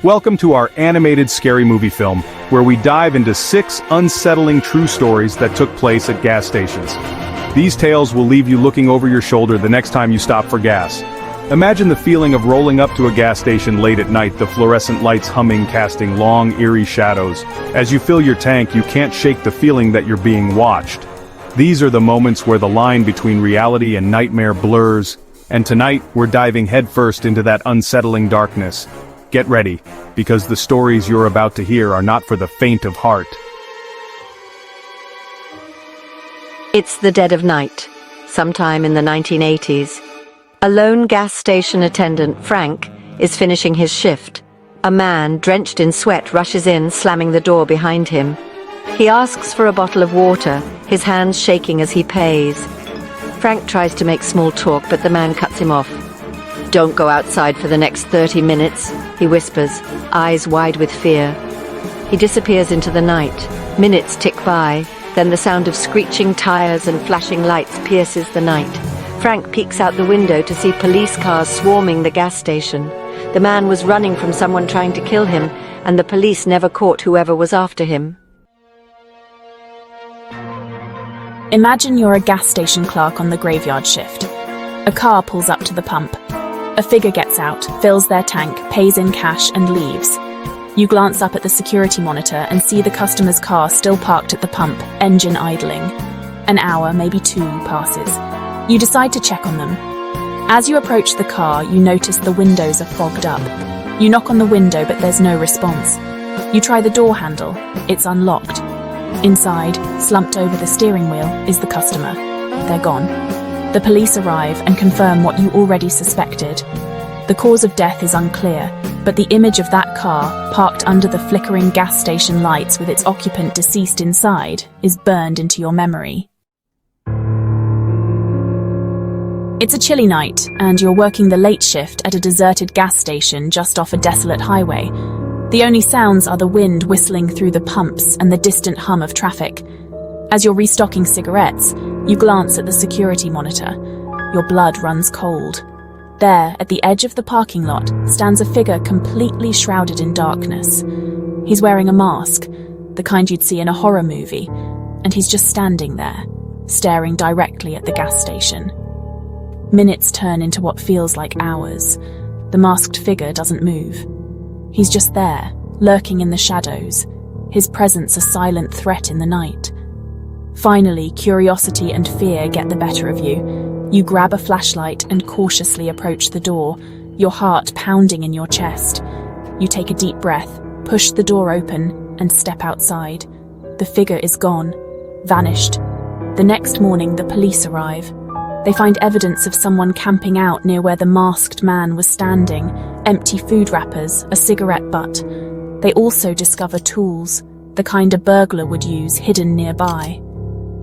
Welcome to our animated scary movie film, where we dive into 6 unsettling true stories that took place at gas stations. These tales will leave you looking over your shoulder the next time you stop for gas. Imagine the feeling of rolling up to a gas station late at night, the fluorescent lights humming, casting long, eerie shadows. As you fill your tank, you can't shake the feeling that you're being watched. These are the moments where the line between reality and nightmare blurs, and tonight we're diving headfirst into that unsettling darkness. Get ready, because the stories you're about to hear are not for the faint of heart. It's the dead of night, sometime in the 1980s. A lone gas station attendant, Frank, is finishing his shift. A man, drenched in sweat, rushes in, slamming the door behind him. He asks for a bottle of water, his hands shaking as he pays. Frank tries to make small talk, but the man cuts him off. "Don't go outside for the next 30 minutes, he whispers, eyes wide with fear. He disappears into the night. Minutes tick by, then the sound of screeching tires and flashing lights pierces the night. Frank peeks out the window to see police cars swarming the gas station. The man was running from someone trying to kill him, and the police never caught whoever was after him. Imagine you're a gas station clerk on the graveyard shift. A car pulls up to the pump. A figure gets out, fills their tank, pays in cash, and leaves. You glance up at the security monitor and see the customer's car still parked at the pump, engine idling. An hour, maybe 2, passes. You decide to check on them. As you approach the car, you notice the windows are fogged up. You knock on the window, but there's no response. You try the door handle. It's unlocked. Inside, slumped over the steering wheel, is the customer. They're gone. The police arrive and confirm what you already suspected. The cause of death is unclear, but the image of that car, parked under the flickering gas station lights with its occupant deceased inside, is burned into your memory. It's a chilly night, and you're working the late shift at a deserted gas station just off a desolate highway. The only sounds are the wind whistling through the pumps and the distant hum of traffic. As you're restocking cigarettes, you glance at the security monitor. Your blood runs cold. There, at the edge of the parking lot, stands a figure completely shrouded in darkness. He's wearing a mask, the kind you'd see in a horror movie, and he's just standing there, staring directly at the gas station. Minutes turn into what feels like hours. The masked figure doesn't move. He's just there, lurking in the shadows, his presence a silent threat in the night. Finally, curiosity and fear get the better of you. You grab a flashlight and cautiously approach the door, your heart pounding in your chest. You take a deep breath, push the door open, and step outside. The figure is gone, vanished. The next morning, the police arrive. They find evidence of someone camping out near where the masked man was standing, empty food wrappers, a cigarette butt. They also discover tools, the kind a burglar would use, hidden nearby.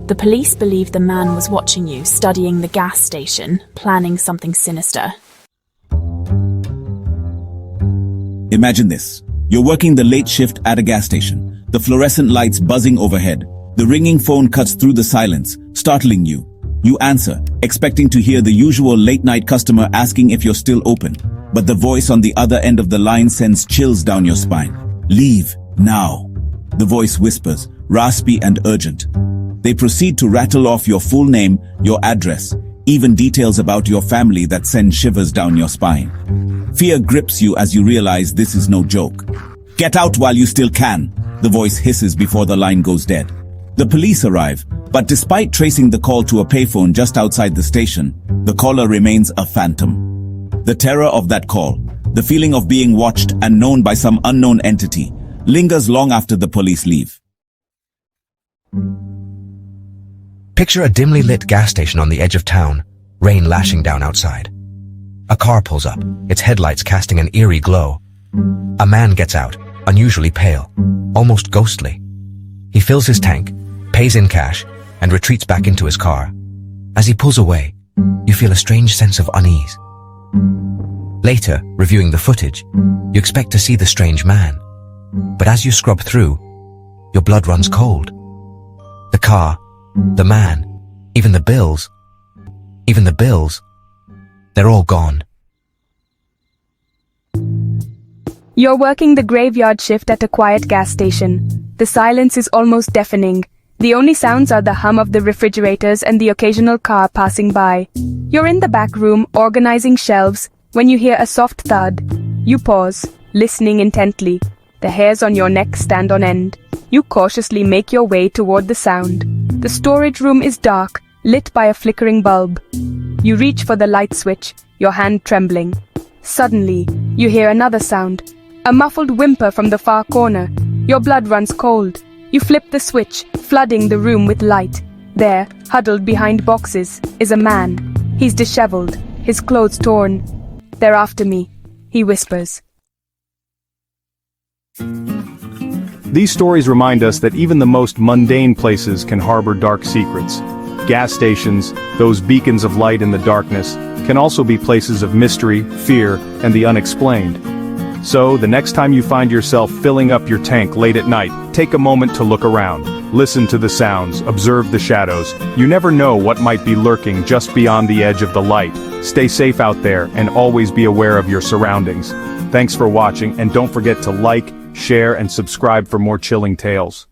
The police believe the man was watching you, studying the gas station, planning something sinister. Imagine this. You're working the late shift at a gas station, the fluorescent lights buzzing overhead. The ringing phone cuts through the silence, startling you. You answer, expecting to hear the usual late-night customer asking if you're still open. But the voice on the other end of the line sends chills down your spine. "Leave, now," the voice whispers, raspy and urgent. They proceed to rattle off your full name, your address, even details about your family that send shivers down your spine. Fear grips you as you realize this is no joke. "Get out while you still can," the voice hisses before the line goes dead. The police arrive, but despite tracing the call to a payphone just outside the station, the caller remains a phantom. The terror of that call, the feeling of being watched and known by some unknown entity, lingers long after the police leave. Picture a dimly lit gas station on the edge of town, rain lashing down outside. A car pulls up, its headlights casting an eerie glow. A man gets out, unusually pale, almost ghostly. He fills his tank, pays in cash, and retreats back into his car. As he pulls away, you feel a strange sense of unease. Later, reviewing the footage, you expect to see the strange man. But as you scrub through, your blood runs cold. The car, the man, even the bills, they're all gone. You're working the graveyard shift at a quiet gas station. The silence is almost deafening. The only sounds are the hum of the refrigerators and the occasional car passing by. You're in the back room, organizing shelves, when you hear a soft thud. You pause, listening intently. The hairs on your neck stand on end. You cautiously make your way toward the sound. The storage room is dark, lit by a flickering bulb. You reach for the light switch, your hand trembling. Suddenly, you hear another sound. A muffled whimper from the far corner. Your blood runs cold. You flip the switch, flooding the room with light. There, huddled behind boxes, is a man. He's disheveled, his clothes torn. "They're after me," he whispers. These stories remind us that even the most mundane places can harbor dark secrets. Gas stations, those beacons of light in the darkness, can also be places of mystery, fear, and the unexplained. So, the next time you find yourself filling up your tank late at night, take a moment to look around. Listen to the sounds, observe the shadows. You never know what might be lurking just beyond the edge of the light. Stay safe out there and always be aware of your surroundings. Thanks for watching, and don't forget to like, share, and subscribe for more chilling tales.